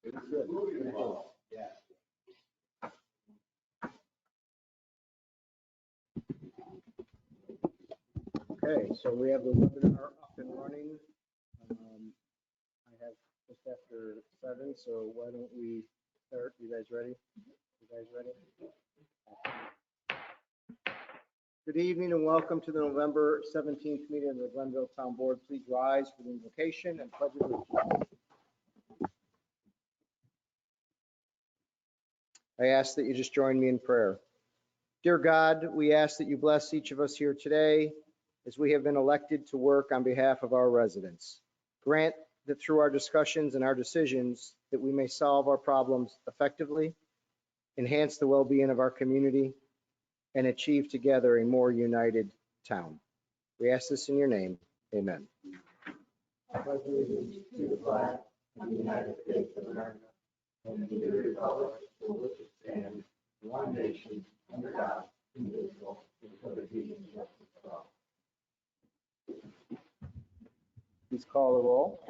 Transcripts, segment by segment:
It's good. Yeah. Okay, so we have the webinar up and running. I have just after 7, so why don't we start? You guys ready? You guys ready? Good evening and welcome to the November 17th meeting of the Glenville Town Board. Please rise for the invocation and pledge of allegiance. I ask that you just join me in prayer. Dear God, we ask that you bless each of us here today as we have been elected to work on behalf of our residents. Grant that through our discussions and our decisions that we may solve our problems effectively, enhance the well-being of our community, and achieve together a more united town. We ask this in your name. Amen. I pledge allegiance to the flag of the United States of America and to the republic for which it stands, one nation, under God, indivisible, with liberty and justice for all. Please call the roll.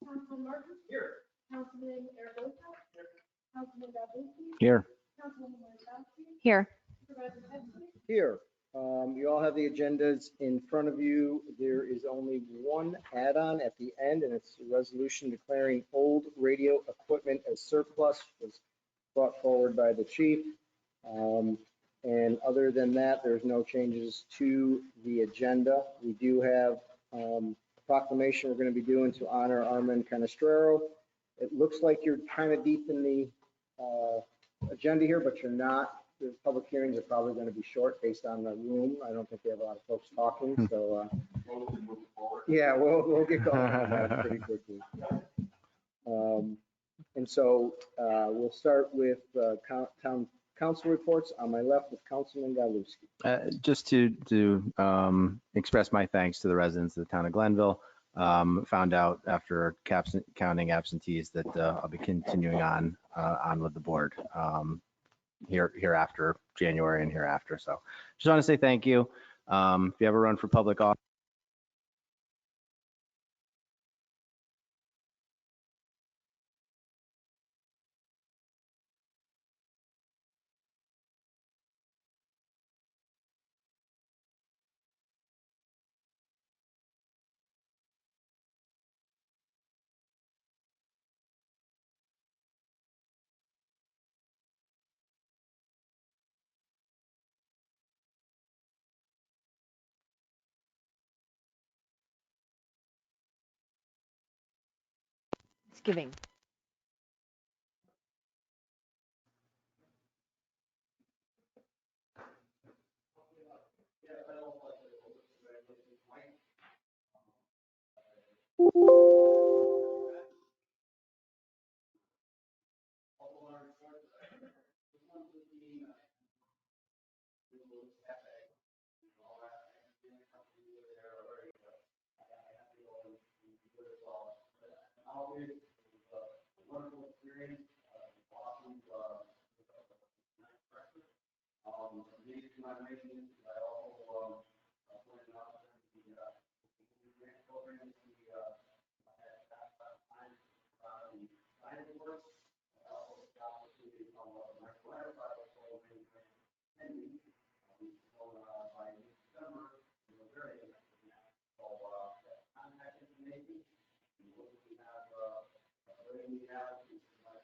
Councilman Martin? Here. Councilman Aragosa? Here. Councilman Dabrowski? Here. Councilwoman Wozzachowski? Here. Supervisor Pettsley? Here. You all have the agendas in front of you. There is only one add-on at the end, and it's a resolution declaring old radio equipment as surplus. It was brought forward by the chief. And other than that, there's no changes to the agenda. We do have a proclamation we're going to be doing to honor Armand Canestraro. It looks like you're kind of deep in the agenda here, but you're not. The public hearings are probably going to be short based on the room. I don't think we have a lot of folks talking, so yeah, we'll get going on that pretty quickly. And so we'll start with town council reports. On my left with Councilman Galuski. Just to express my thanks to the residents of the town of Glenville. Found out after counting absentees that I'll be continuing on with the board here after January and hereafter. So just want to say thank you. If you ever run for public office, It's giving. Wonderful experience. Awesome. These two my mentions, I also pointed out the grant program. We had time the science works. Also the opportunity from my class. I was told pending. By December, we were very interested in that. So contact information. What we have, we have is my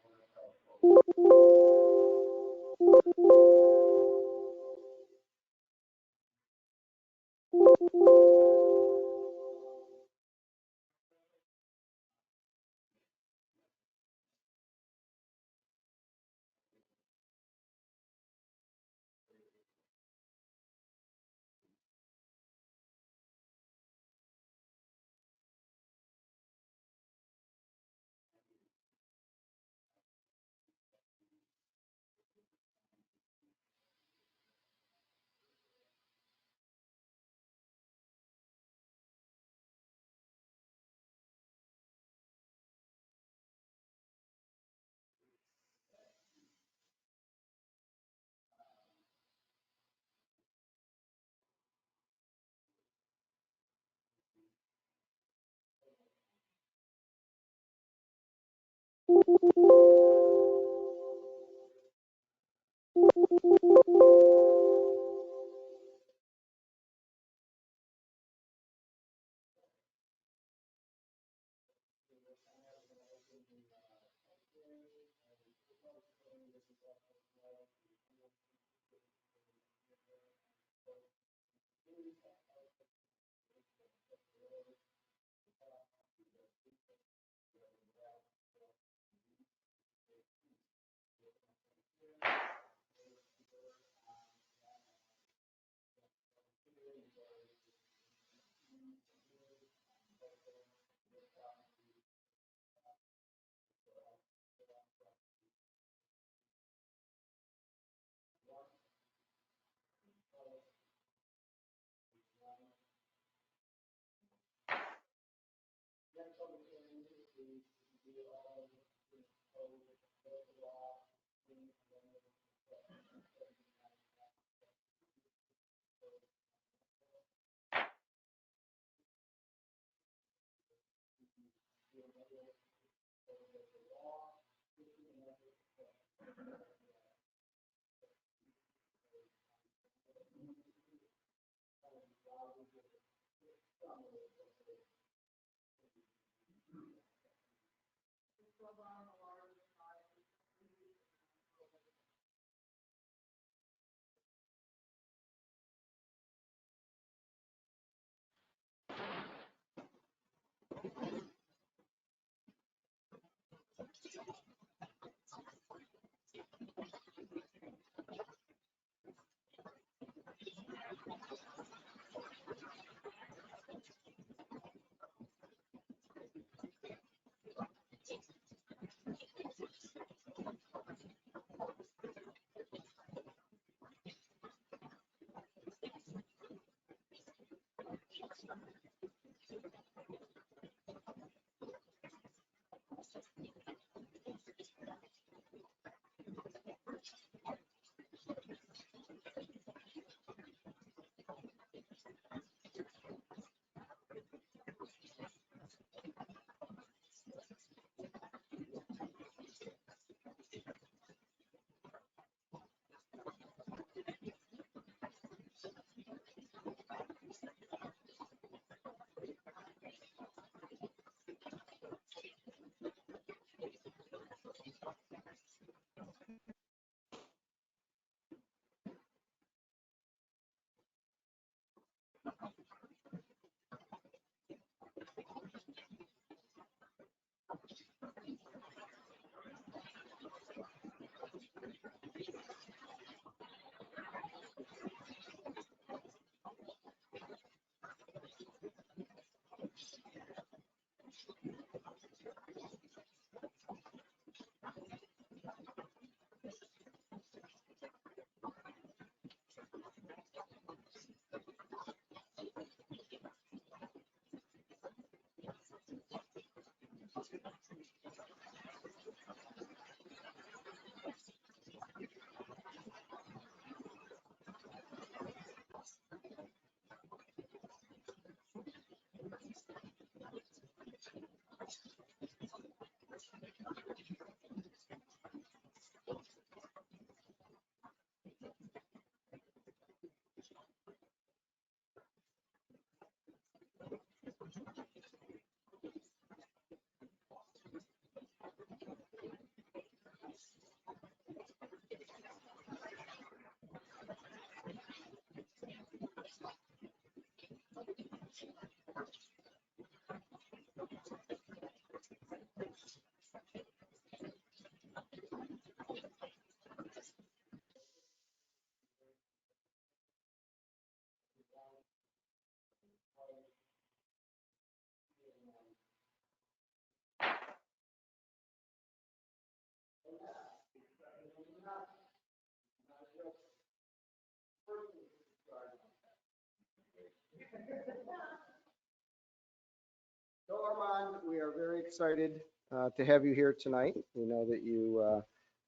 So Armand, we are very excited to have you here tonight. We know that you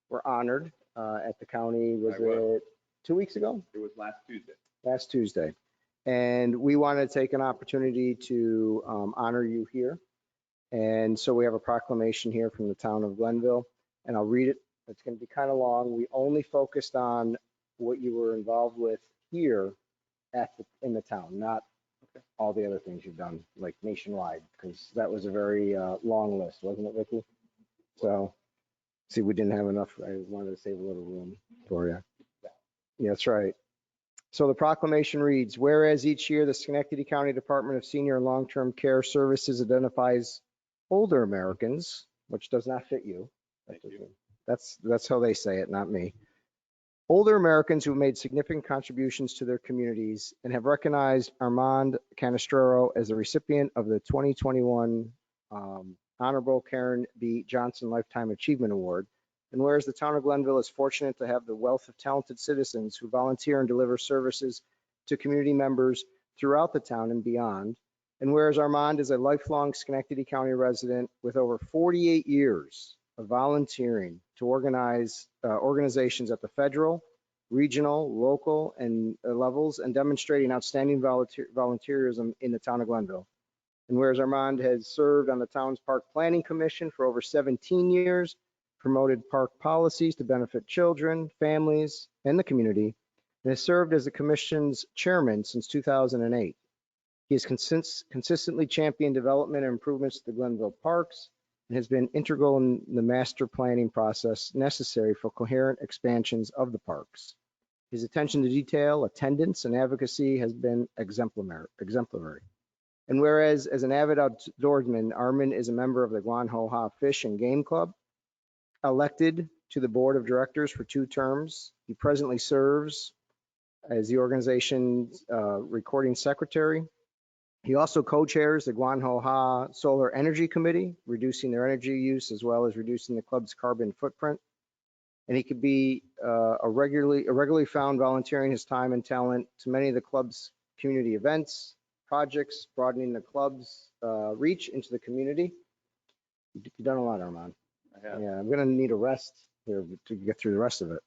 were honored at the county, was I was. it 2 weeks ago? It was last Tuesday. Last Tuesday. And we wanted to take an opportunity to honor you here. And so we have a proclamation here from the town of Glenville, and I'll read it. It's going to be kind of long. We only focused on what you were involved with here in the town, not all the other things you've done, like nationwide, because that was a very long list, wasn't it, Vicky? So, see, we didn't have enough. I wanted to save a little room for you. Yeah, that's right. So the proclamation reads, whereas each year the Schenectady County Department of Senior and Long-Term Care Services identifies older Americans, which does not fit you. Thank you. That's how they say it, not me. Older Americans who have made significant contributions to their communities and have recognized Armand Canestraro as the recipient of the 2021 Honorable Karen B. Johnson Lifetime Achievement Award. And whereas the town of Glenville is fortunate to have the wealth of talented citizens who volunteer and deliver services to community members throughout the town and beyond. And whereas Armand is a lifelong Schenectady County resident with over 48 years of volunteering to organize organizations at the federal, regional, local, and levels, and demonstrating outstanding volunteerism in the town of Glenville. And whereas Armand has served on the town's Park Planning Commission for over 17 years, promoted park policies to benefit children, families, and the community, and has served as the commission's chairman since 2008. He has consistently championed development and improvements to the Glenville parks and has been integral in the master planning process necessary for coherent expansions of the parks. His attention to detail, attendance, and advocacy has been exemplary. And whereas as an avid outdoorsman, Armand is a member of the Guanhoha Fish and Game Club, elected to the board of directors for 2 terms. He presently serves as the organization's recording secretary. He also co-chairs the Guanhoha Solar Energy Committee, reducing their energy use as well as reducing the club's carbon footprint. And he could be regularly found volunteering his time and talent to many of the club's community events, projects, broadening the club's reach into the community. You've done a lot, Armand. Yeah, I'm gonna need a rest here to get through the rest of it.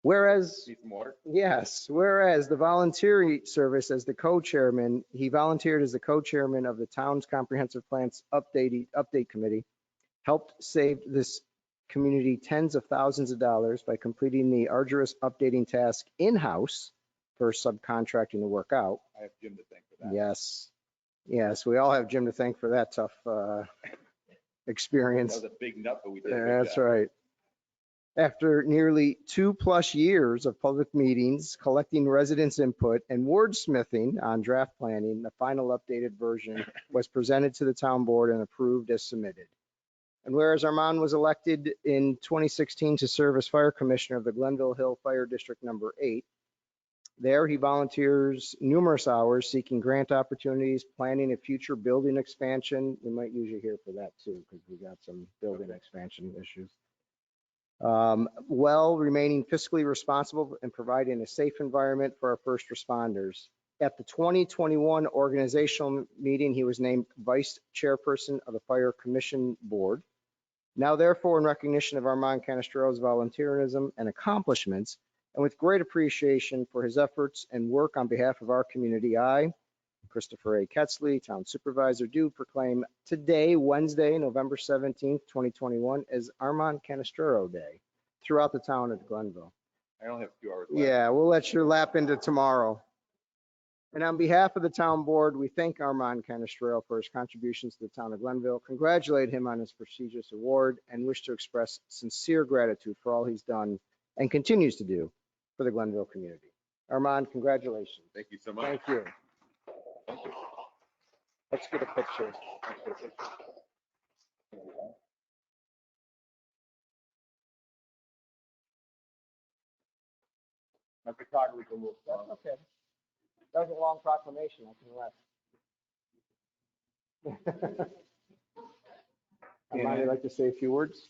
Whereas, Need some water? yes, whereas the voluntary service as the co-chairman, he volunteered as the co-chairman of the town's comprehensive plans update committee, helped save this community tens of thousands of dollars by completing the arduous updating task in-house for subcontracting the work out. I have Jim to thank for that. Yes, we all have Jim to thank for that tough That experience. was a big nut, but we did a good That's job. right. After nearly 2+ years of public meetings, collecting residents' input and wordsmithing on draft planning, the final updated version was presented to the town board and approved as submitted. And whereas Armand was elected in 2016 to serve as fire commissioner of the Glenville Hill Fire District Number 8, there he volunteers numerous hours seeking grant opportunities, planning a future building expansion. We might use you here for that too, because we got some building expansion issues. While remaining fiscally responsible and providing a safe environment for our first responders. At the 2021 organizational meeting, he was named vice chairperson of the Fire Commission Board. Now, therefore, in recognition of Armand Canestrero's volunteerism and accomplishments, and with great appreciation for his efforts and work on behalf of our community, I, Christopher A. Ketzley, Town Supervisor, do proclaim today, Wednesday, November 17th, 2021, as Armand Canestrero Day throughout the town of Glenville. I only have a few hours left. Yeah, we'll let you lap into tomorrow. And on behalf of the town board, we thank Armand Canestrero for his contributions to the town of Glenville, congratulate him on his prestigious award, and wish to express sincere gratitude for all he's done and continues to do for the Glenville community. Armand, congratulations. Thank you so much. Thank you. Let's get a picture. My photography can move. That's okay. That was a long proclamation. I can rest. Armand, you'd like to say a few words?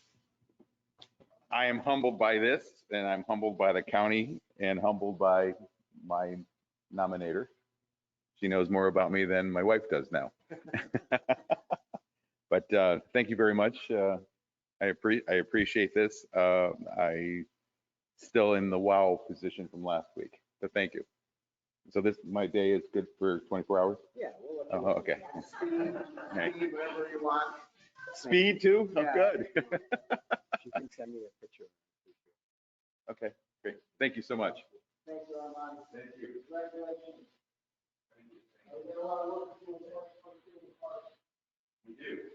I am humbled by this, and I'm humbled by the county, and humbled by my nominator. She knows more about me than my wife does now. But thank you very much. I appreciate this. I still in the wow position from last week, so thank you. So my day is good for 24 hours? Yeah. We'll let Oh, you okay. Nice. speed, whatever you want. Speed too? Oh, Yeah. good. You can send me a picture. Okay, great. Thank you so much. Thank you, Armand. Thank you. Congratulations. We did a lot of work to do the park. We do.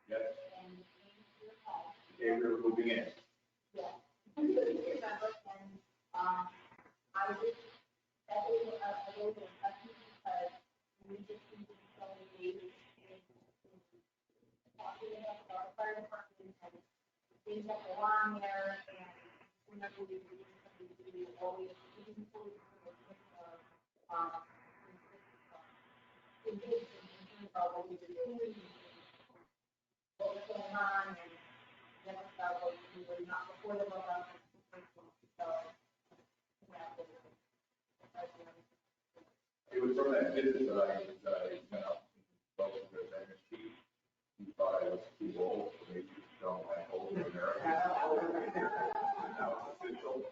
Yes. Okay, we're moving in. Things that go on there, and whenever we do something, we always, about what we were doing, what was going on, and never felt like we were not affordable housing. It was from that visit that I went up and spoke to the MSP. He thought I was too old, so maybe you don't like old Americans. Now it's official.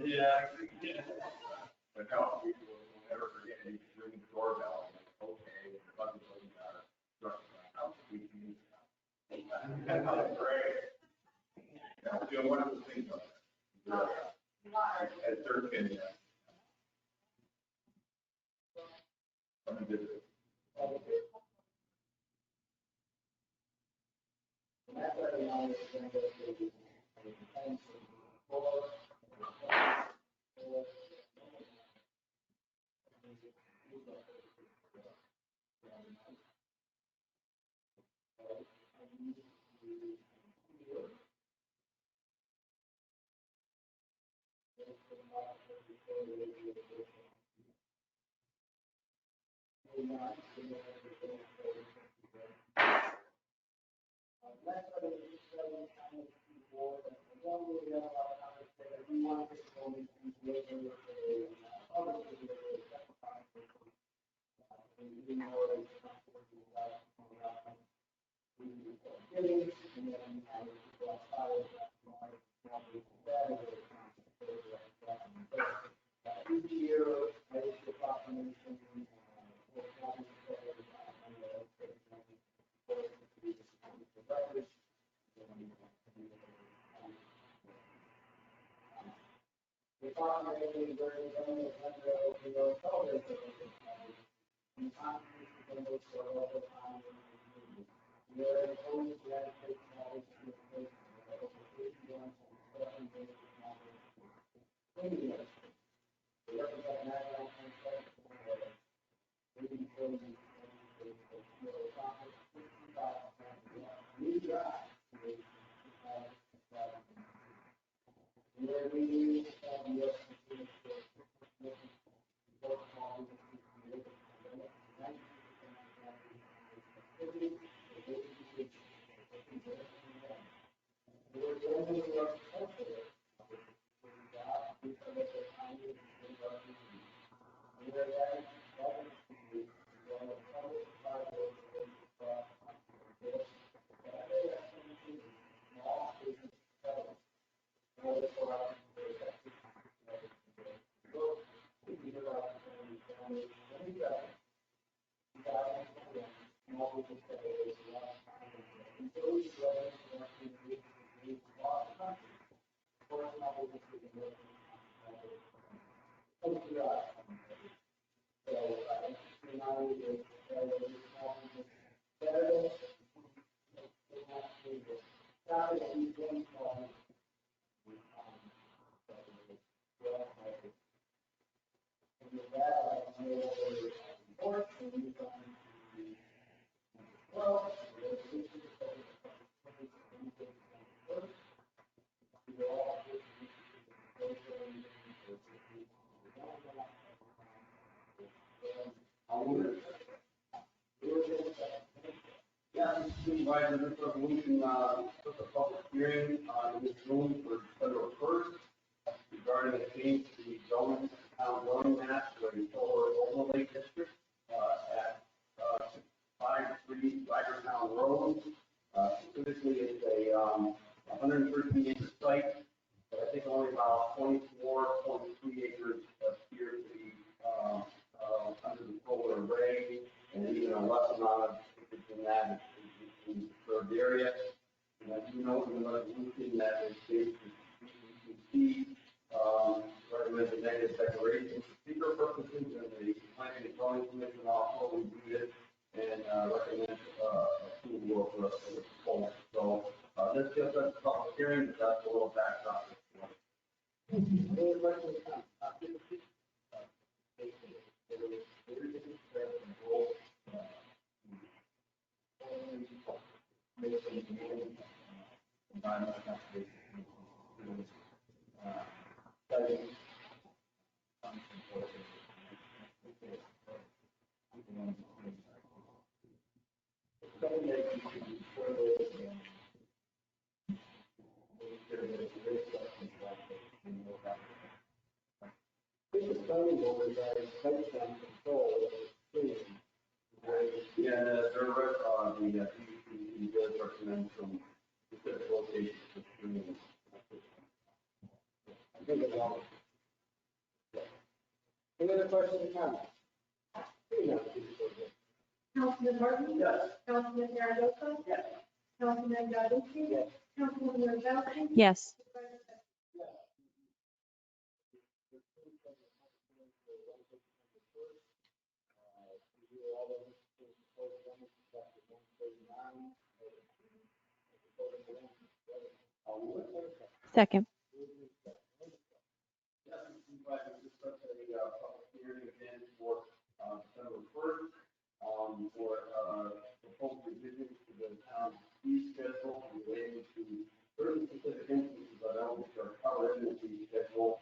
Yeah. But no, we will never forget. He was ringing the doorbell. I'm like, okay, the button doesn't matter. How can we use that? That's great. Yeah, you know, one of the things on that. At 13, come and visit. Supervisor, this resolution took a public hearing in this room for December 1st regarding a change to the zoning, town zoning map for a solar overlay district at 653 Rydertown Road. Specifically, it's a 113-acre site, but I think only about 24.3 acres appear to be under the solar array, and even a less amount of acreage than that in the served area. And I do note in the resolution that it states that the recommends a negative declaration for secret purposes, and the Planning and Zoning Commission also reviewed it and recommends approval of the proposal. So this just a public hearing, but that's a little backdrop. Yeah, they're, the PUC does recommend some specific locations for screening. I think it's all. Any other questions or comments? Seeing none, please vote yes. Councilman Martin? Yes. Councilman Zaragoza? Yes. Councilman Goodwin? Yes. Councilwoman Yurlowski? Yes. Second. This is a public hearing again for December 1st for proposed revisions to the town's fee schedule relating to certain specific instances that I don't think are covered in the fee schedule.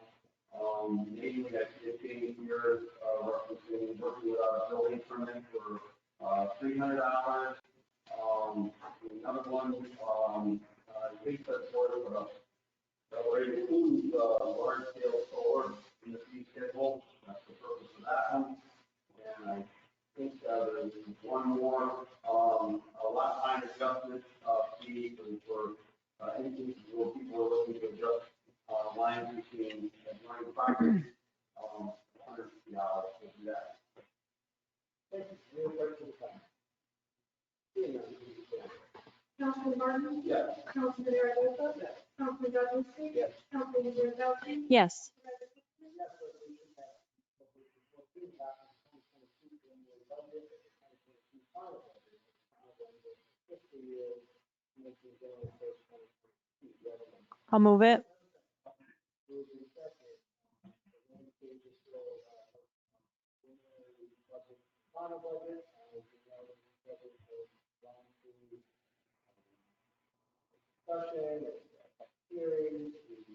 Namely, that 15 years referencing working without a building permit for $300. Another one, I think that's sort of already includes large scale solar in the fee schedule. That's the purpose of that one. And I think there's one more, a lot line adjustment fee for instances where people are looking to adjust lines between adjoining properties. $150 will do that. Thank you. Any other questions or comments? Seeing none, please vote yes. Councilman Martin? Yes. Councilman Zaragoza? Yes. Councilman Goodwin? Yes. Councilwoman Yurlowski? Yes. Yes, resolution passes. Resolution 14, adopting 2022 annual budget, 2022 final budget, fiscal year, commencing January 1st, 2022. Recommend. I'll move it. Moved and seconded. One page is still, preliminary budget, final budget, as you know, the budget has gone through discussion, hearings, the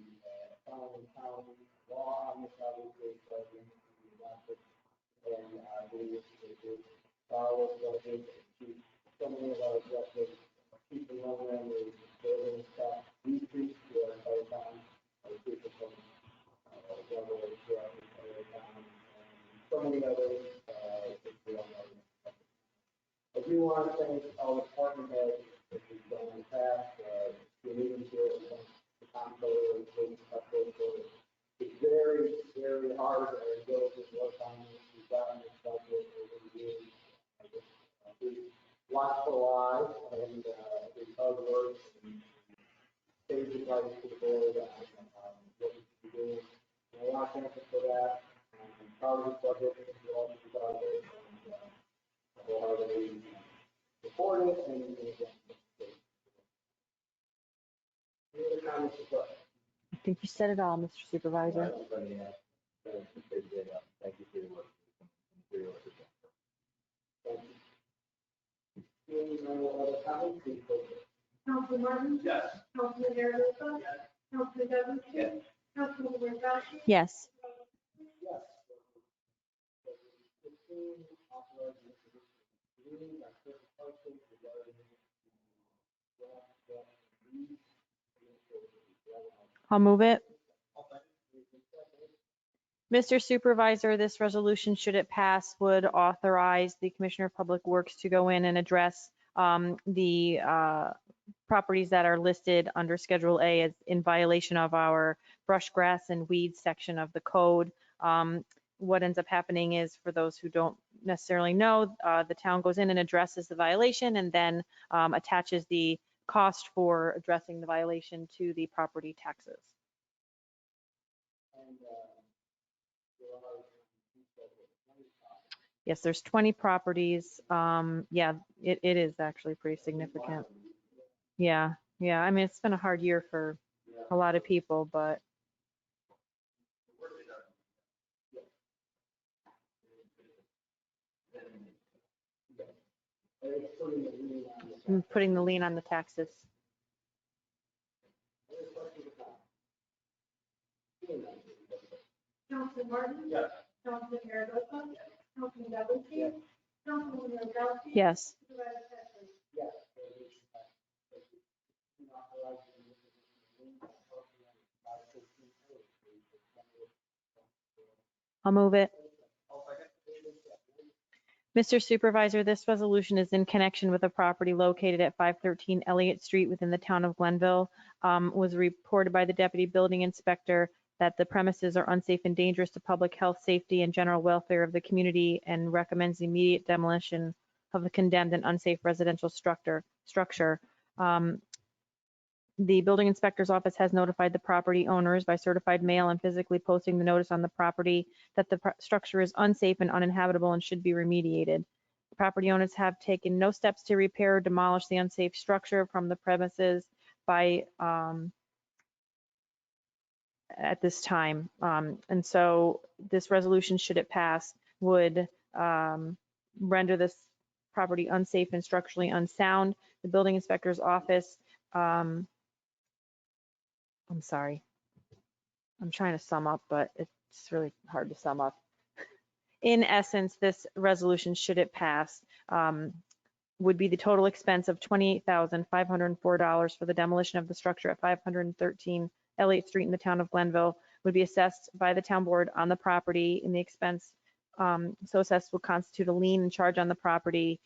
following town law on this, obviously, president, and I believe it follows budget, keep so many of our objectives, keep the low end, the building stock decrease to our entire town, people from, Glenville to our entire town, and so many others, that we all know. I do want to thank all the department heads that we've done in the past, the meetings here, the comptroller, the police, it's very, very hard to go to work on this. We've gotten this budget over the years. We've watched the live and it's hard work and stage advice to the board on what we should be doing. And I want to thank you for that. Part of this budget is also about it and wholeheartedly support it and any other comments or questions? I think you said it all, Mr. Supervisor. Thank you for your work. Thank you. Seeing no other comments, please vote yes. Councilman Martin? Yes. Councilman Zaragoza? Yes. Councilman Goodwin? Yes. Councilwoman Yurlowski? Yes. Yes. 15, authorizing the distribution of green by certain parcels regarding I'll move it. Mr. Supervisor, this resolution, should it pass, would authorize the Commissioner of Public Works to go in and address the properties that are listed under Schedule A as in violation of our brush, grass, and weeds section of the code. What ends up happening is, for those who don't necessarily know, the town goes in and addresses the violation and then attaches the cost for addressing the violation to the property taxes. Yes, there's 20 properties. Yeah, it is actually pretty significant. Yeah, I mean, it's been a hard year for a lot of people, but I'm putting the lien on the taxes. Councilman Martin? Yes. Councilman Zaragoza? Yes. Councilman Goodwin? Yes. Councilwoman Yurlowski? Yes. Supervisor Pettsley? Yes, resolution passes. I'll move it. Mr. Supervisor, this resolution is in connection with a property located at 513 Elliott Street within the town of Glenville. Was reported by the deputy building inspector that the premises are unsafe and dangerous to public health, safety, and general welfare of the community, and recommends immediate demolition of the condemned and unsafe residential structure. The building inspector's office has notified the property owners by certified mail and physically posting the notice on the property that the structure is unsafe and uninhabitable and should be remediated. The property owners have taken no steps to repair or demolish the unsafe structure from the premises by at this time. And so this resolution, should it pass, would render this property unsafe and structurally unsound. The building inspector's office, I'm sorry. I'm trying to sum up, but it's really hard to sum up. In essence, this resolution, should it pass, would be the total expense of $28,504 for the demolition of the structure at 513 Elliott Street in the town of Glenville, would be assessed by the town board on the property, and the expense so assessed will constitute a lien and charge on the property,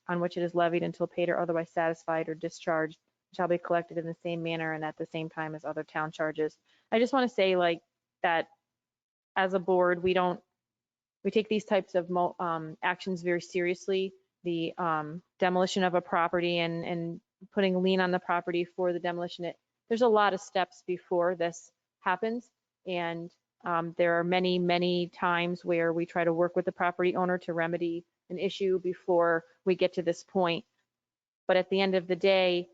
on which it is levied until paid or otherwise satisfied or discharged, shall be collected in the same manner and at the same time as other town charges. I just want to say like that as a board, we take these types of actions very seriously. The demolition of a property and putting a lien on the property for the demolition, there's a lot of steps before this happens. And there are many, many times where we try to work with the property owner to remedy an issue before we get to this point. But at the end of the day,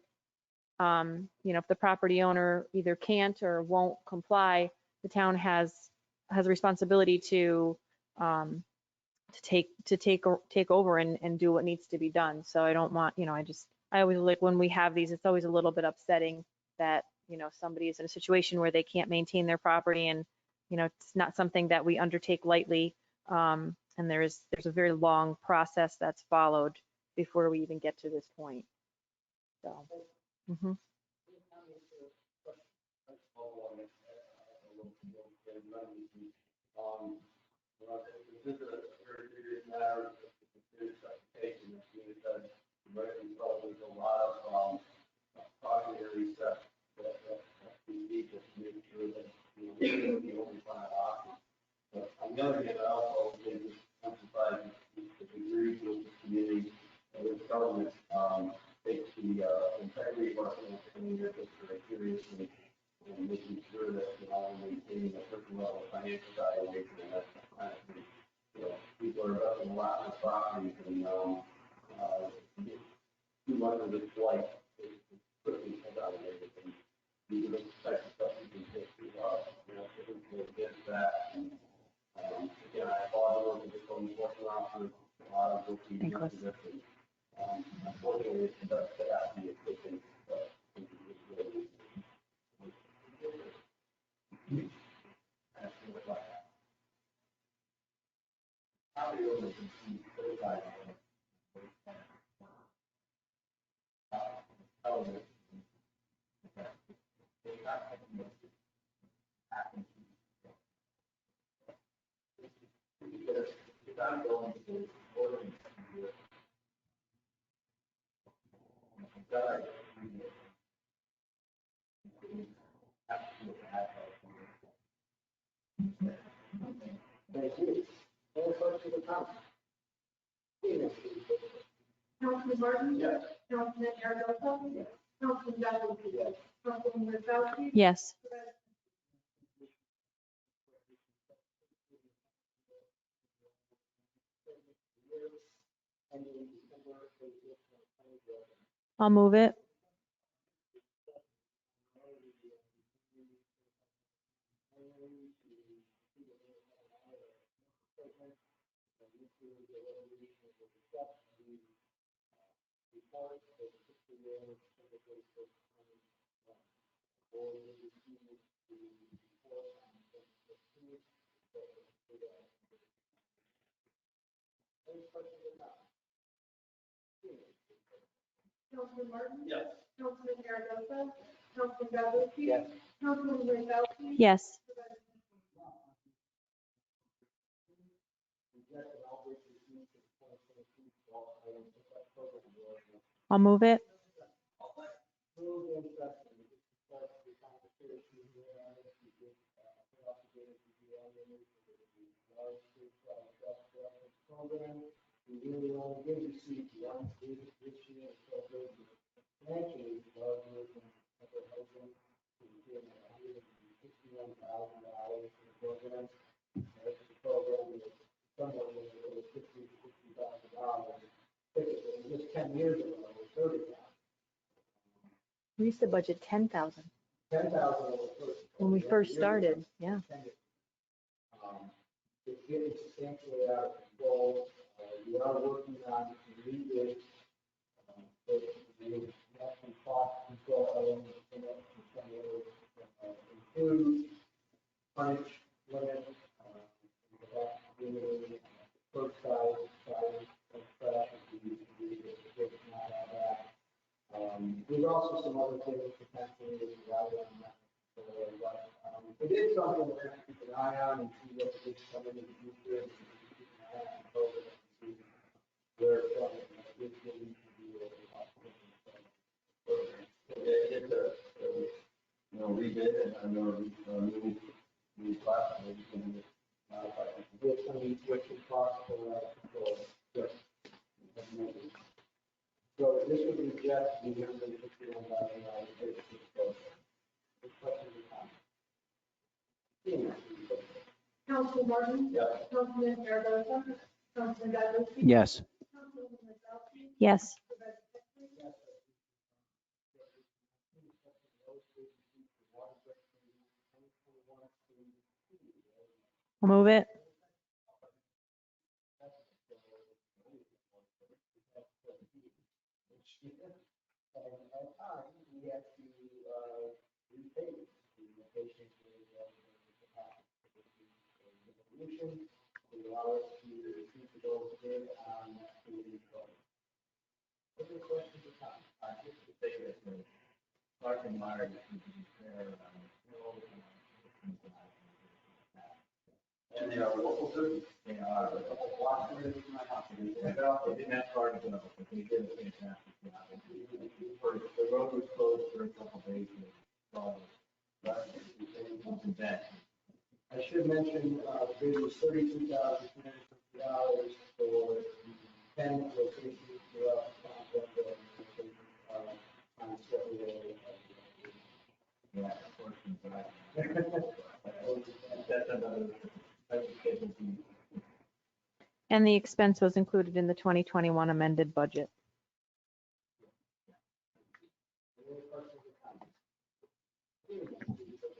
if the property owner either can't or won't comply, the town has a responsibility to take over and do what needs to be done. So I don't want, I always like when we have these, it's always a little bit upsetting that, somebody is in a situation where they can't maintain their property, and, it's not something that we undertake lightly. And there's a very long process that's followed before we even get to this point. So. Mhm. This is a very serious matter, it's a serious application, because rightly so, there's a lot of cautionary steps that we need to make sure that we're the only final option. But on the other hand, I also think to emphasize the degree with the community and with government takes the integrity of our community very seriously, and making sure that we're maintaining a certain level of financial valuation, and that's kind of people are investing a lot in properties, and too much of this life is quickly evaluated, and these are the types of stuff you can take to get that. And again, I apologize for the code enforcement officer, a lot of what we do to this, and unfortunately, it does have to be a quick. Thank you. Any questions or comments? Councilman Martin? Yes. Councilman Aragosa? Yes. Councilman Zaborski? Yes. Councilman Rosowski? Yes. I'll move it. Councilman Martin? Yes. Councilman Aragosa? Councilman Zaborski? Yes. Councilman Rosowski? Yes. I'll move it. Moved and seconded. We can start the conversation here on this. We did, put out the data to the audience for the large statewide best reference program. We really only did receive one student this year, so those are financially larger than other housing. We did $161,000 for the program. The program is somewhat over $50,000. Just 10 years ago, it was 30,000. We used to budget 10,000 10,000 when we first started. Yeah. It's getting substantially out of control. We are working on rebid. But we have some cost control elements in it, some of those include punch limits, first size of trash, there's also some other things potentially that we have on that. But it is something we're going to keep an eye on and see what it is coming in the future. And keep an eye on the program and see where it's going. It's going to be a It's a rebid and a new class, and we can modify it. with some switching costs for that control. Yes. So this would be just the $161,000 base for the program. Any questions or comments? Seeing none, please vote. Councilman Martin? Yes. Councilman Aragosa? Councilman Douglas? Yes. Councilwoman Wozzowski? Yes. Supervisor Pettsley? I'll move it. And at times, we have to repay the location for the resolution. It allows us to keep the goals good on that community goal. Any questions or comments? I just to say that Clark and Myers is fair. And they are local citizens. They are a couple blocks away from my house. They didn't have cars enough, but they did a fantastic job. The road was closed for a couple days. But they wasn't bad. I should mention, the bid was $32,350 for 10 locations throughout the town of Glenville, on several areas. Yeah, unfortunately, but that's another. And the expense was included in the 2021 amended budget. Any questions or comments? Seeing none, please vote.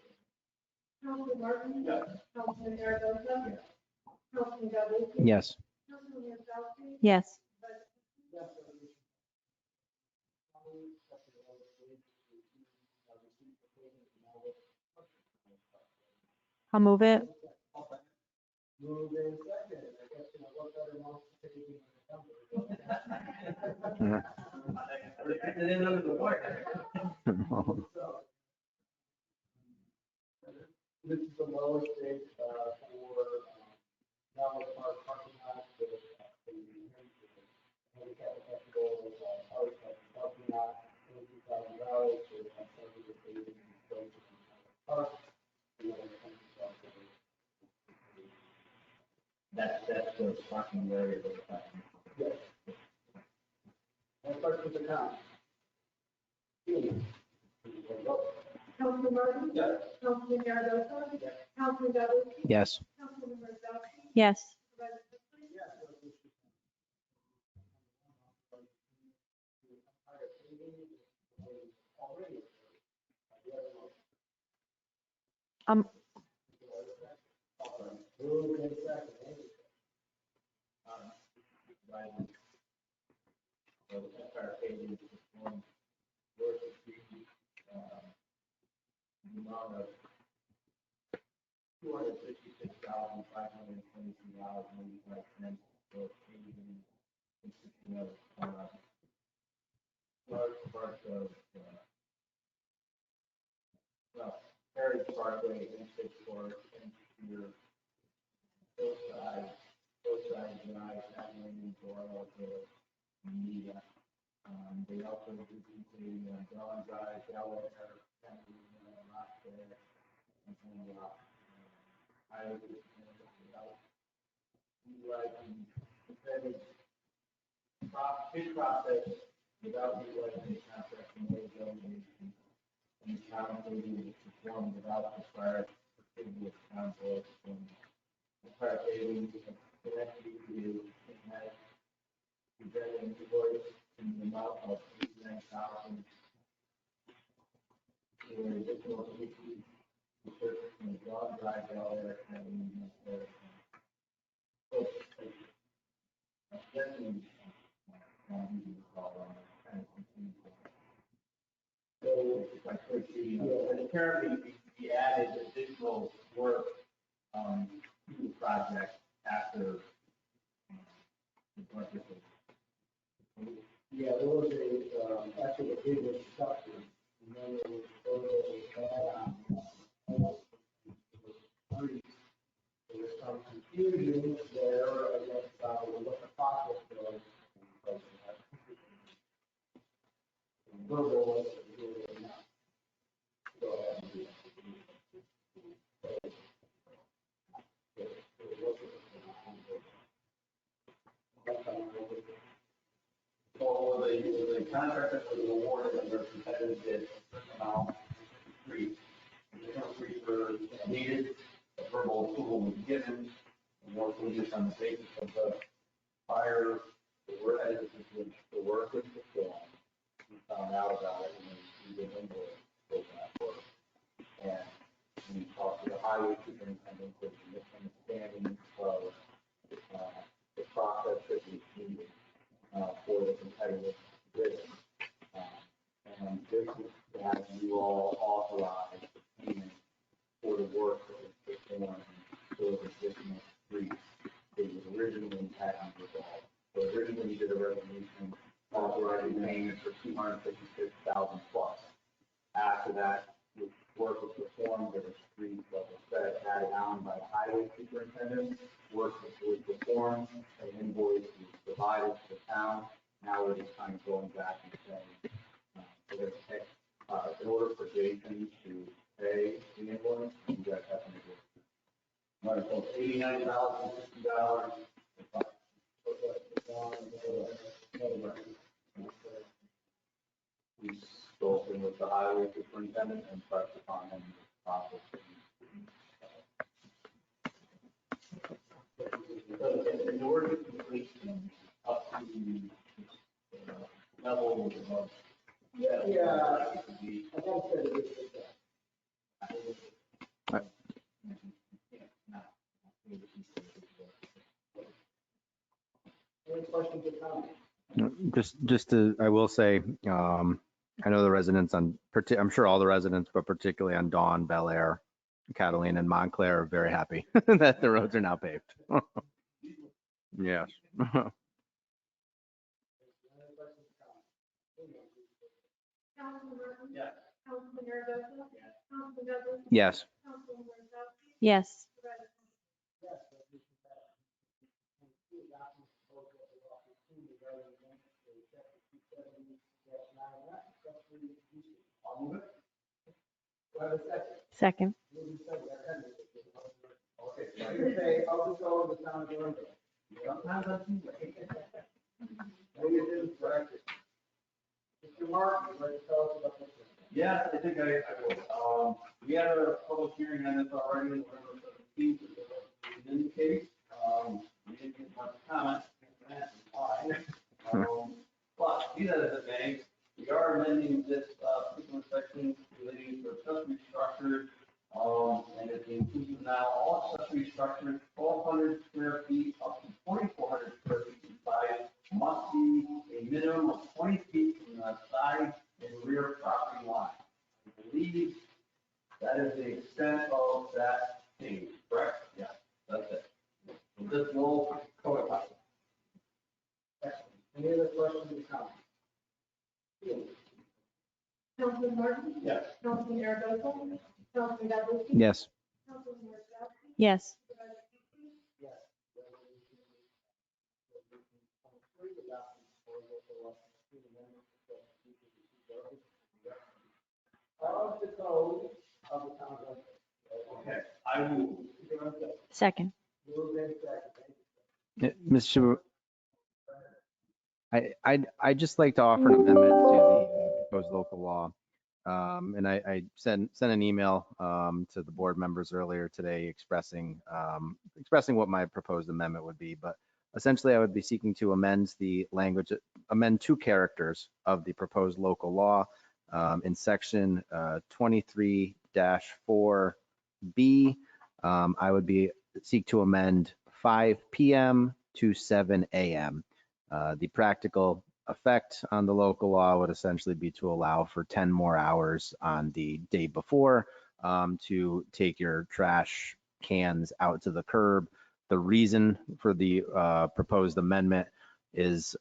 Councilman Martin? Yes. Councilman Aragosa? Yes. Councilman Douglas? Yes. Councilwoman Wozzowski? Yes. Supervisor Pettsley? Yes, resolution. Second, all the states receive the payment and now with- I'll move it. Moved and seconded. I guess, what better month to take in September? So, this is the lowest bid for Dallas Park parking lot, the handicap accessible parking lot, $22,000 for the paving and place in the park. That's the parking area. Yes. Any questions or comments? Seeing none, please vote. Councilman Martin? Yes. Councilman Aragosa? Yes. Councilman Douglas? Yes. Councilwoman Wozzowski? Yes. Supervisor Pettsley? Yes, resolution. Already. Moved and seconded. Right. So the entire paving is one worth of the amount of $266,522.85 for paving, consisting of large parts of Heritage Parkway, Interstate Court, and your both sides, Drive, Nine Lane, Doyle, Media. They also do the John Drive, Delaware, Kennedy, Rockland, and I would, without utilizing competitive bid process, without utilizing the contract from the government, and the town will be performed without the prior previous contract from the prior payment, directly to has presented an invoice in the amount of $89,000 for additional weekly purchase from the John Drive, Delaware, and so, and apparently we added additional work to the project after the budget was. Yeah, there was a, after the bid was structured, and then there was some confusion there, I guess, what the process was. Verbal was really not. Go ahead. So the contract that was awarded under competitive bid amount three, additional three for needed, a verbal approval was given, and work was just on the basis of the prior, the work was performed. We found out about it and then we did invoice for that work. And we talked to the highway superintendent with the misunderstanding of the process that we needed for the competitive bidding. And this is that you all authorized payment for the work that was performed for the additional streets. It was originally hadn't resolved. So originally you did a resolution authorizing payment for $256,000 plus. After that, the work was performed, there was streets that were set added on by the highway superintendent. Work was performed, an invoice was provided to the town. Now we're just kind of going back and saying, in order for Jason to pay the invoice, you guys have to make it. Right, so $89,000, $60. We spoken with the highway superintendent and pressed upon him the process. In order to complete up to the level of. Yeah. I gotta say that any questions or comments? I will say, I know the residents I'm sure all the residents, but particularly on Dawn, Bel Air, Catalina, and Montclair are very happy that the roads are now paved. Yes. Councilman Burton? Yes. Councilman Aragosa? Yes. Councilman Douglas? Yes. Councilman Wozzachowski? Yes. I'll move it. Do I have a Second. second? Okay, so I can say, I'll just go over the town of Glenville. Sometimes I do that. Maybe it is corrected. Mr. Mark, would you like to tell us about this? Yes, I think I will. We had a public hearing on this already, November 17th, in the case. We didn't get much comment, and that's fine. But be that as it may, we are amending this particular section relating to accessory structures. And it includes now all accessory structures, 1,200 square feet up to 4,400 square feet in size, must be a minimum of 20 feet from the side and rear property line. I believe that is the extent of that change, correct? Yeah, that's it. So this will cover that. Any other questions or comments? Councilman Martin? Yes. Councilman Aragosa? Councilman Douglas? Yes. Councilman Wozzachowski? Yes. Yes. Of the code of the town of Glenville. Okay, I move. Second. Move in second. Mr. Schumer, I'd just like to offer an amendment to the proposed local law. And I sent an email to the board members earlier today expressing what my proposed amendment would be. But essentially, I would be seeking to amend the language, amend two characters of the proposed local law in section 23-4B. I would seek to amend 5 p.m. to 7 a.m. The practical effect on the local law would essentially be to allow for 10 more hours on the day before to take your trash cans out to the curb. The reason for the proposed amendment is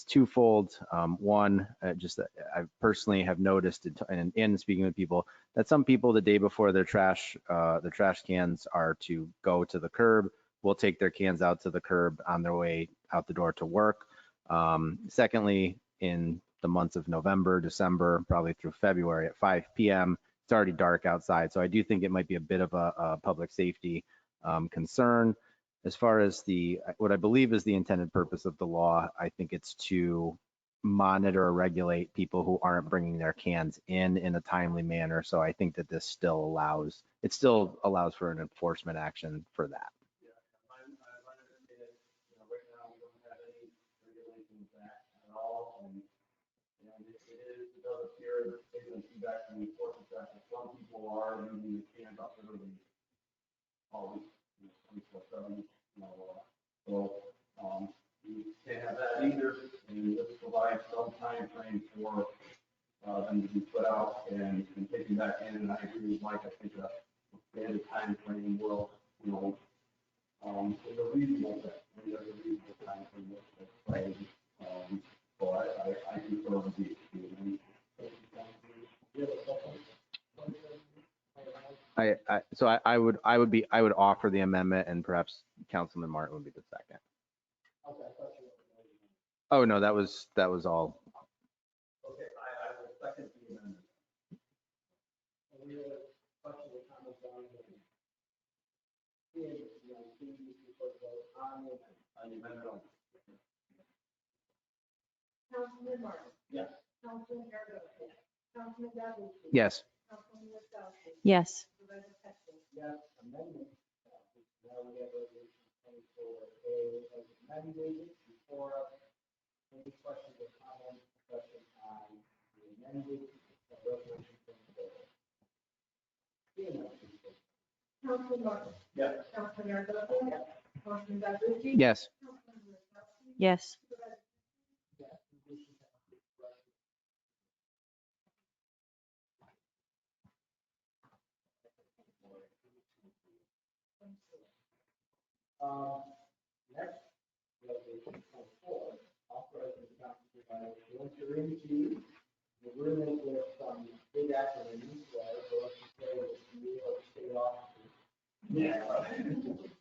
twofold. One, just I personally have noticed in speaking with people that some people the day before their trash cans are to go to the curb will take their cans out to the curb on their way out the door to work. Secondly, in the months of November, December, probably through February at 5 p.m., it's already dark outside. So I do think it might be a bit of a public safety concern. As far as what I believe is the intended purpose of the law, I think it's to monitor or regulate people who aren't bringing their cans in a timely manner. So I think that this still allows for an enforcement action for that. Right now, we don't have any regulations that at all, and it does appear, based on feedback from the enforcement that some people are using the cans up literally always, 24/7, so, we can't have that either, and this provides some time frame for, them to be put out and taken back in, and I agree with Mike, I think that the time frame will, is a reasonable thing. There's a reasonable time frame that's planned. So I concur with you. I would offer the amendment, and perhaps Councilman Martin would be the second. Oh, no, that was all. Okay, I will second the amendment. Any other questions or comments on the amendment? On the amendment. Councilman Martin. Yes. Councilman Aragon. Councilman Zaborski. Yes. Councilman Wozzachowski. Yes. Supervisor Pettsley. Yes, amendment. Now we have resolution 24A as amended before us. Any questions or comments, discussion on the amended resolution 24A? Councilman Martin. Yes. Councilman Aragon. Yes. Councilman Zaborski. Yes. Councilman Wozzachowski. Yes. Next, resolution 24, authorizing the council supervisor to enter into the agreement with some big acronyms, so let's just say it's New York State offices. Yeah.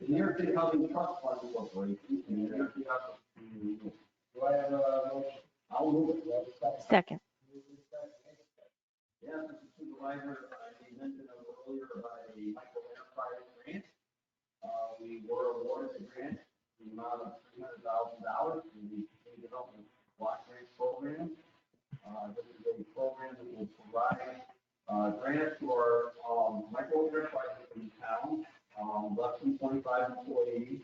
The New York State Housing Trust Fund Corporation, and the New York State Office. Do I have a motion? I'll move it. Do I have a second? Second. Yes, Mr. Supervisor, I mentioned earlier about a micro enterprise grant. We were awarded the grant, the amount of $300,000 in the State Development Block Grant Program. This is a program that will provide grants for micro enterprises in town, less than 25 employees.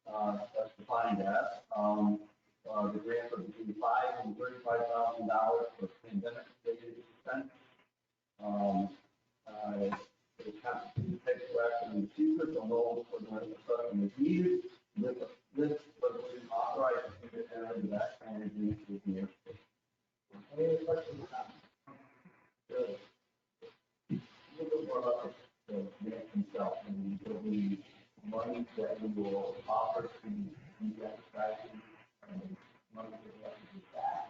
That's defined as. The grants are between $5,000 and $35,000 for pandemic-related expense. The Constitution takes action in the future, so no further assessment is needed. This resolution authorizes me to enter into that kind of agreement with New York State. Any other questions or comments? Good. A little bit more about the grant himself, and the money that we will offer to these enterprises, and money that we have to give back.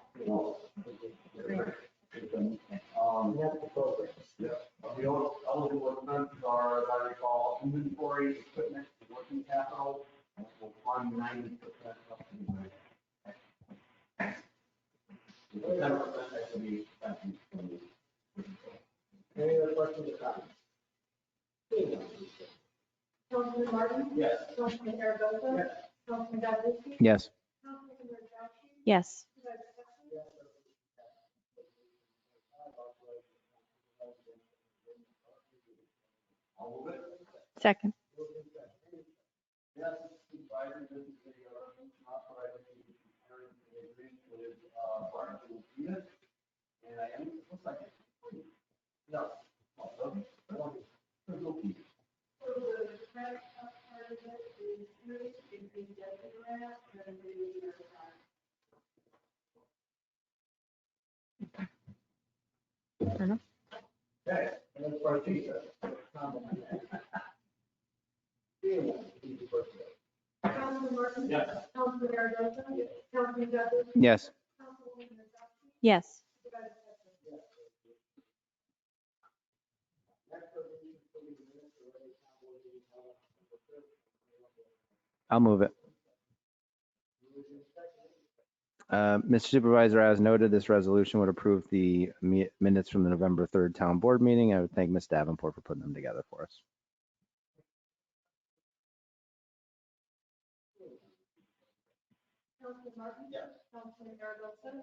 That's the program. Yeah. The eligible expenses are, as I recall, inventory, equipment, working capital, and will fund 90% of the grant. 10% equity expenses committee. Any other questions or comments? Seeing none, please vote. Councilman Martin? Yes. Councilman Aragosa? Yes. Councilman Delavatio? Yes. Councilman Rosati? Yes. Supervisor Pettsley? I'll move it. Second. Yes, supervisor, this is a resolution authorizing the preparing an agreement with Barnes and Venus. And I am, looks like it's free. No. Oh, okay. There's no fee. So the grant part of it is really increased debt grant and the Okay, and that's for Jesus. Seeing none, please vote. Councilman Martin? Yes. Councilman Aragosa? Yes. Councilman Delavatio? Yes. Councilwoman Rosati? Yes. Supervisor Pettsley? Next resolution is for the minutes of the town board meeting held on December 5th. I'll move it. Mr. Supervisor, as noted, this resolution would approve the minutes from the November 3rd Town Board meeting. I would thank Ms. Davenport for putting them together for us. Councilman Martin? Yes. Councilman Aragosa?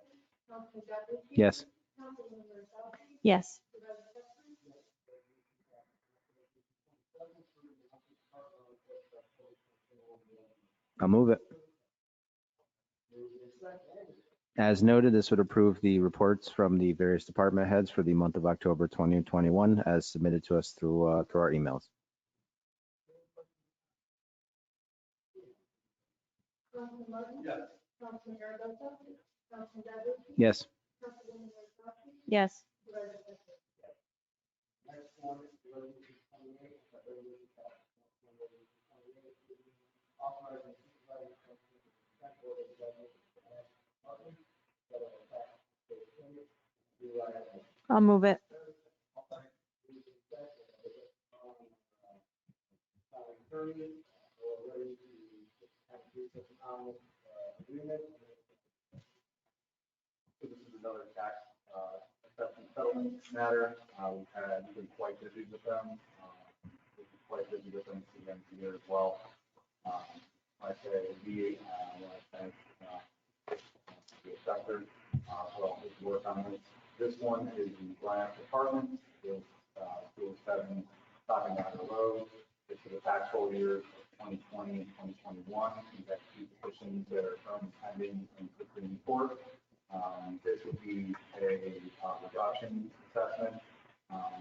Councilman Delavatio? Yes. Councilwoman Rosati? Yes. Supervisor Pettsley? I'll move it. As noted, this would approve the reports from the various department heads for the month of October 2021 as submitted to us through our emails. Councilman Martin? Yes. Councilman Aragosa? Councilman Delavatio? Yes. Councilwoman Rosati? Yes. Supervisor Pettsley? Next one is resolution 28, that resolution passes. Authorizing supervisor to execute the consent order of government department, settle the tax payment. Do I have a I'll move it. attorney or ready to execute this agreement? So this is another tax assessment settlement matter. We've been quite busy with them. We've been quite busy with them again here as well. I say we want to thank the assessor for all his work on this. This one is the Bryant Department, is 207 Stopping Down the Road. It's for the tax roll years of 2020 and 2021. We've got two petitions that are currently pending in Supreme Court. This would be a reduction assessment.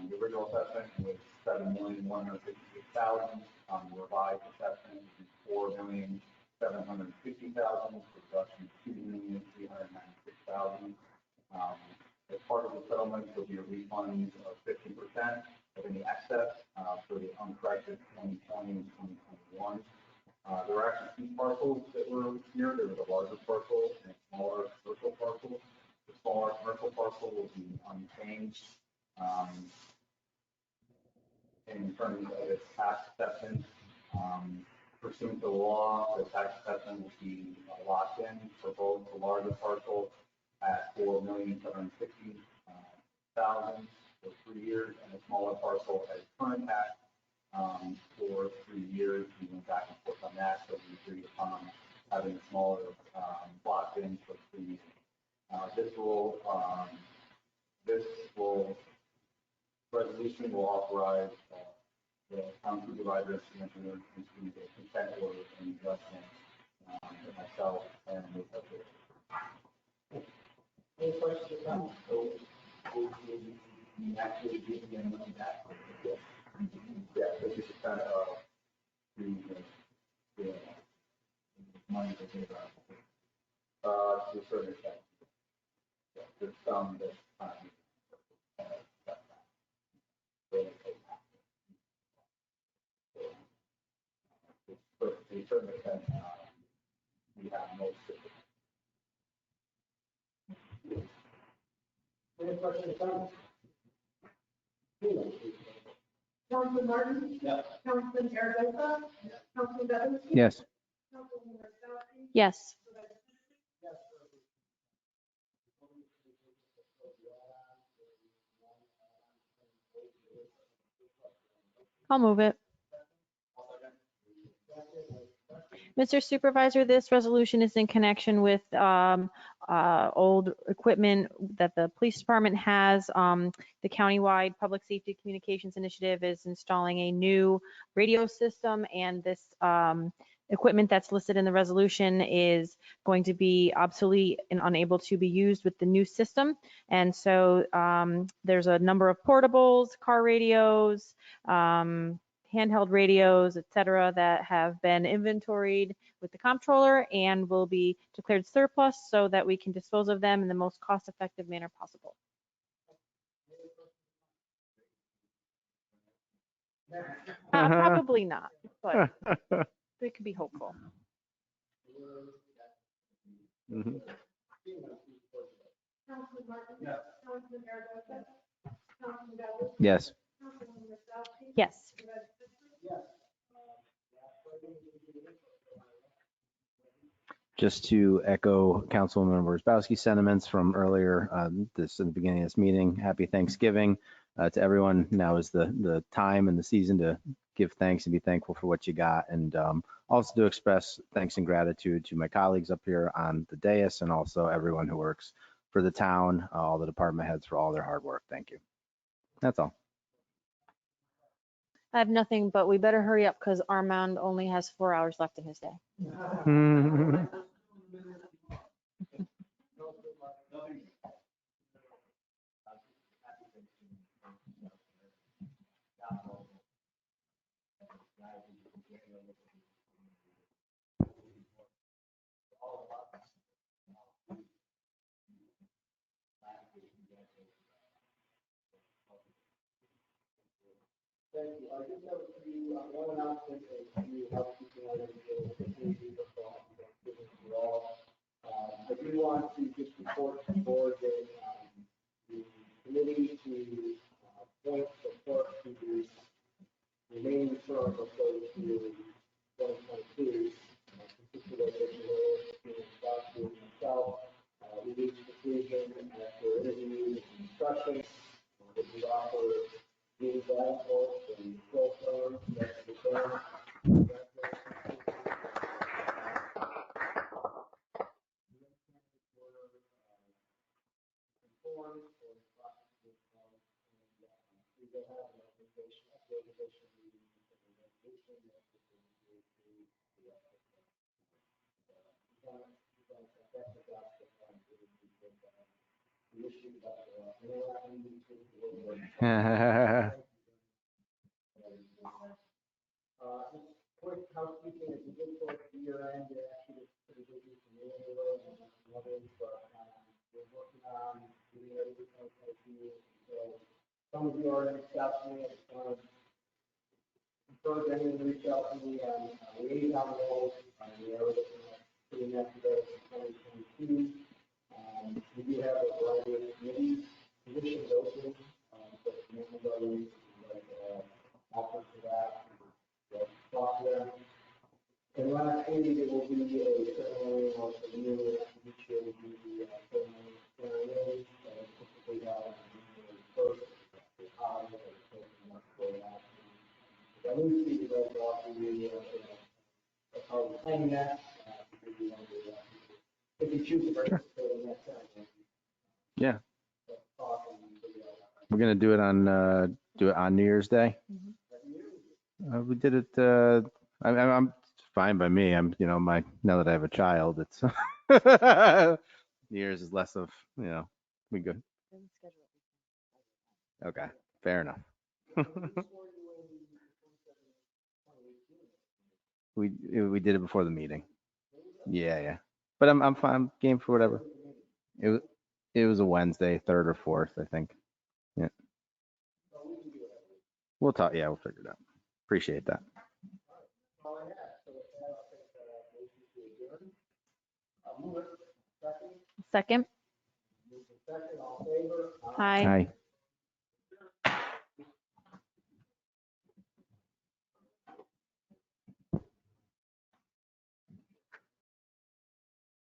The original assessment was $7,156,000. The revised assessment is $4,750,000. Reduction $2,396,000. As part of the settlement, there'll be a refund of 50% of any excess for the uncorrected 2020 and 2021. There were actually two parcels that were here. There was a larger parcel and a smaller commercial parcel. The smaller commercial parcel will be unchanged in terms of its tax assessment. Pursuant to the law, the tax assessment will be locked in for both the larger parcel at $4,760,000 for 3 years and the smaller parcel at its current tax for 3 years. We went back and forth on that, so we agreed upon having a smaller locked in for 3 years. Resolution will authorize the town supervisor to enter into the consent order and adjustment for myself and the assessor. Any questions or comments? So, we actually give them that. Yeah, this is kind of the money that they got. To a certain extent. Yeah, there's some that. But to a certain extent, we have most of it. Any questions or comments? Councilman Martin? Yes. Councilman Aragosa? Councilman Delavatio? Yes. Councilwoman Rosati? Yes. Supervisor Pettsley? Yes. I'll move it. Mr. Supervisor, this resolution is in connection with old equipment that the police department has. The countywide Public Safety Communications Initiative is installing a new radio system, and this equipment that's listed in the resolution is going to be obsolete and unable to be used with the new system. And so there's a number of portables, car radios, handheld radios, et cetera, that have been inventoried with the comptroller and will be declared surplus so that we can dispose of them in the most cost-effective manner possible. Probably not, but they could be hopeful. Mhm. Councilman Martin? Yes. Councilman Aragosa? Councilman Galvin? Yes. Councilman Masalski? Yes. Just to echo Councilwoman Worsbowski's sentiments from earlier, this in the beginning of this meeting, happy Thanksgiving to everyone. Now is the time and the season to give thanks and be thankful for what you got. And also to express thanks and gratitude to my colleagues up here on the dais and also everyone who works for the town, all the department heads for all their hard work. Thank you. That's all. I have nothing, but we better hurry up because Armand only has 4 hours left in his day. Thank you. I just have a few, one announcement and a few housekeeping items that will quickly be before Thanksgiving for all. I do want to just report to the board that the committee to appoint the clerk to the remaining term of those to 2022, particularly myself, we reached the conclusion after interviews and discussions that we offer being valuable and full term, that's the term. Just quick housekeeping, as we get towards the year end, actually it's pretty busy for me anyway, and some others, but we're working on getting ready for 2022. So some of you already reached out to me, I just want to encourage anyone to reach out to me on liaison roles. We are looking at putting that together for 2022. We do have a variety of committee positions open, but nobody like offers for that. Talk to them. And lastly, there will be a ceremony of the new each year will be the ceremony typically held on January 1st. The holiday I will see the red off the that's how we're planning that. If you choose to participate in that ceremony. Yeah. We're gonna do it on New Year's Day. We did it. I'm it's fine by me. Now that I have a child, it's New Year's is less of we good. Okay, fair enough. We did it before the meeting. Yeah. But I'm fine. I'm game for whatever. It was a Wednesday, 3rd or 4th, I think. Yeah. We'll talk. Yeah, we'll figure it out. Appreciate that. Second. All in favor? Aye. Hi.